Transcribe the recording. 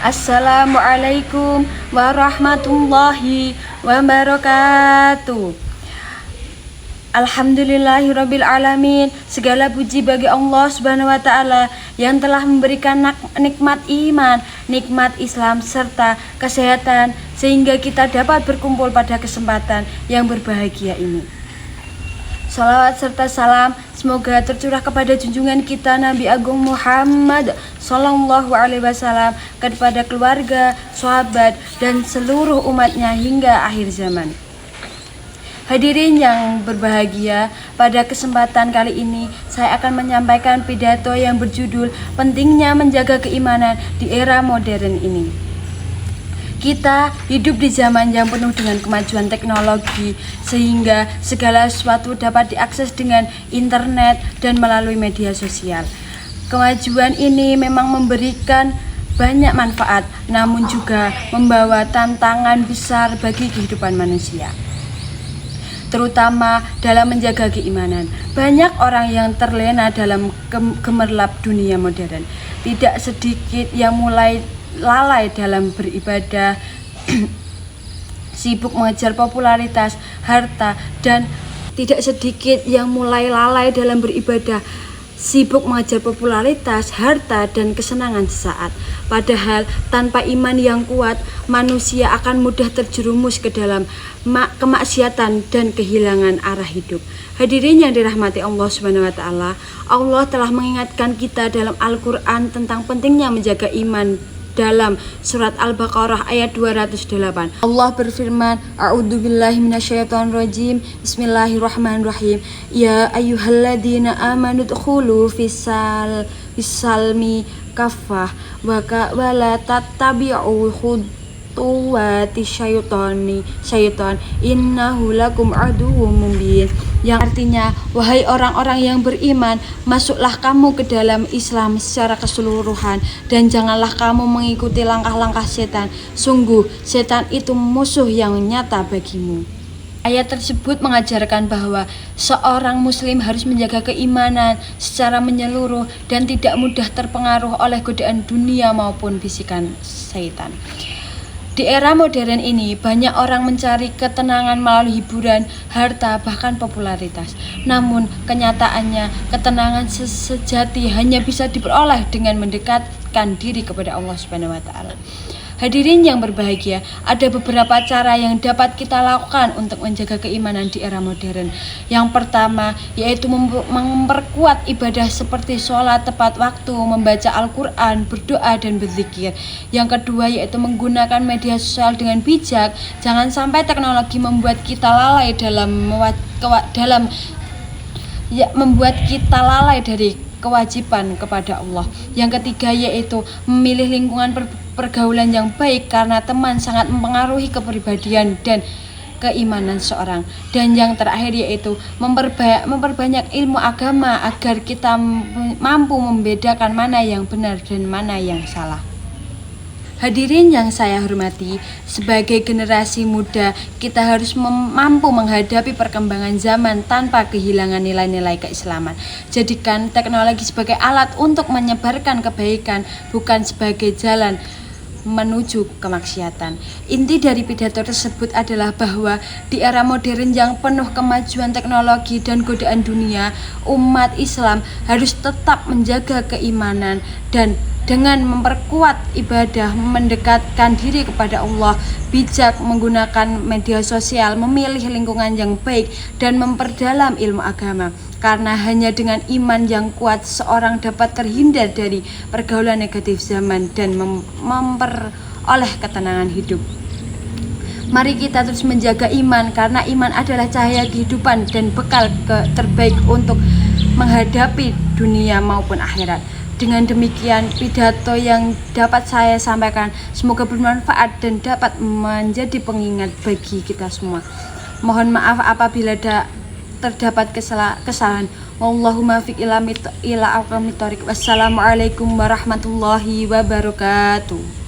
Assalamualaikum warahmatullahi wabarakatuh. Alhamdulillahirabbil alamin. Segala puji bagi Allah Subhanahu wa taala yang telah memberikan nikmat iman, nikmat Islam serta kesehatan sehingga kita dapat berkumpul pada kesempatan yang berbahagia ini. Salawat serta salam semoga tercurah kepada junjungan kita Nabi Agung Muhammad Sallallahu Alaihi Wasallam, kepada keluarga, sahabat, dan seluruh umatnya hingga akhir zaman. Hadirin yang berbahagia, pada kesempatan kali ini saya akan menyampaikan pidato yang berjudul pentingnya menjaga keimanan di era modern ini. Kita hidup di zaman yang penuh dengan kemajuan teknologi, sehingga segala sesuatu dapat diakses dengan internet dan melalui media sosial. Kemajuan ini memang memberikan banyak manfaat, namun juga membawa tantangan besar bagi kehidupan manusia, terutama dalam menjaga keimanan. Banyak orang yang terlena dalam gemerlap dunia modern. Tidak sedikit yang mulai lalai dalam beribadah, sibuk mengejar popularitas, harta, dan tidak sedikit yang mulai lalai dalam beribadah, sibuk mengejar popularitas, harta, dan kesenangan sesaat. Padahal tanpa iman yang kuat, manusia akan mudah terjerumus ke dalam kemaksiatan dan kehilangan arah hidup. Hadirin yang dirahmati Allah Subhanahu wa taala, Allah telah mengingatkan kita dalam Al-Qur'an tentang pentingnya menjaga iman dalam surat Al-Baqarah ayat 208. Allah berfirman, A'udzubillahi minasyaitonirrajim. Bismillahirrahmanirrahim. Ya ayyuhalladzina amanu dkhulu fissalmi kaffah wa la tattabi'u khutuwati syaitan innahu lakum aduwwum mubin. Yang artinya, wahai orang-orang yang beriman, masuklah kamu ke dalam Islam secara keseluruhan dan janganlah kamu mengikuti langkah-langkah setan. Sungguh, setan itu musuh yang nyata bagimu. Ayat tersebut mengajarkan bahwa seorang muslim harus menjaga keimanan secara menyeluruh dan tidak mudah terpengaruh oleh godaan dunia maupun bisikan setan. Di era modern ini, banyak orang mencari ketenangan melalui hiburan, harta, bahkan popularitas. Namun, kenyataannya, ketenangan sejati hanya bisa diperoleh dengan mendekatkan diri kepada Allah Subhanahu wa taala. Hadirin yang berbahagia, ada beberapa cara yang dapat kita lakukan untuk menjaga keimanan di era modern. Yang pertama, yaitu memperkuat ibadah seperti sholat tepat waktu, membaca Al-Quran, berdoa, dan berzikir. Yang kedua, yaitu menggunakan media sosial dengan bijak. Jangan sampai teknologi membuat kita lalai membuat kita lalai dari kewajiban kepada Allah. Yang ketiga, yaitu memilih lingkungan pergaulan yang baik, karena teman sangat mempengaruhi kepribadian dan keimanan seorang. Dan yang terakhir, yaitu memperbanyak ilmu agama agar kita mampu membedakan mana yang benar dan mana yang salah. Hadirin yang saya hormati, sebagai generasi muda, kita harus mampu menghadapi perkembangan zaman tanpa kehilangan nilai-nilai keislaman. Jadikan teknologi sebagai alat untuk menyebarkan kebaikan, bukan sebagai jalan menuju kemaksiatan. Inti dari pidato tersebut adalah bahwa di era modern yang penuh kemajuan teknologi dan godaan dunia, umat Islam harus tetap menjaga keimanan dan dengan memperkuat ibadah, mendekatkan diri kepada Allah, bijak menggunakan media sosial, memilih lingkungan yang baik, dan memperdalam ilmu agama. Karena hanya dengan iman yang kuat, seorang dapat terhindar dari pergaulan negatif zaman dan memperoleh ketenangan hidup. Mari kita terus menjaga iman, karena iman adalah cahaya kehidupan dan bekal terbaik untuk menghadapi dunia maupun akhirat. Dengan demikian, pidato yang dapat saya sampaikan semoga bermanfaat dan dapat menjadi pengingat bagi kita semua. Mohon maaf apabila terdapat kesalahan. Wallahumma fiq ila aqwamit thoriq. Wassalamualaikum warahmatullahi wabarakatuh.